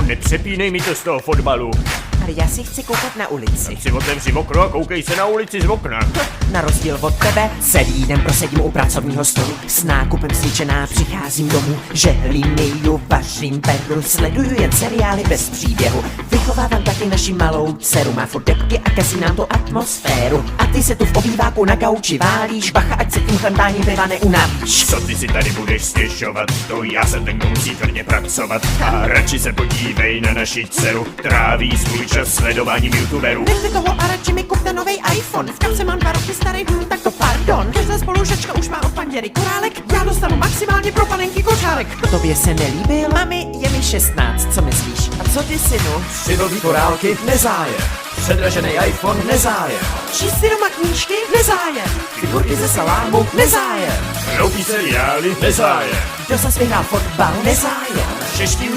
Nepřepínej mi to z toho fotbalu. Ale já si chci koukat na ulici. Si otevři okno a koukej se na ulici z okna. Na rozdíl od tebe celý den prosedím u pracovního stolu. S nákupem zničená přicházím domů. Žehlím, myju, vařím, peru, sleduju jen seriály bez příběhu. Vychovávám taky naši malou dceru, má furt depky a kazí nám tu atmosféru. A ty se tu v obýváku na gauči válíš, bacha, ať se tím chlemtáním piva neunavíš. Co ty si tady budeš stěžovat? To já se ten, kdo musí tvrdě pracovat. A radši se podívej na naši dceru, tráví svůj čas sledováním youtuberů. Nechte toho a radši mi kupte novej iPhone. V kapse mám 2 roky starý, tak to pardon. Každá spolužačka už má od panděry korálek, já dostanu maximálně pro panenky kočárek. Tobě se nelíbil? Mami, je mi 16, co myslíš? A co ty, synu? Střinový korálky nezájem. Předražený iPhone nezájem. Číst si doma knížky? Nezájem. Figurky ze salámu? Nezájem. Hloupý seriály nezájem. Kdo zas vyhrál fotbal? Nezájem. Čeští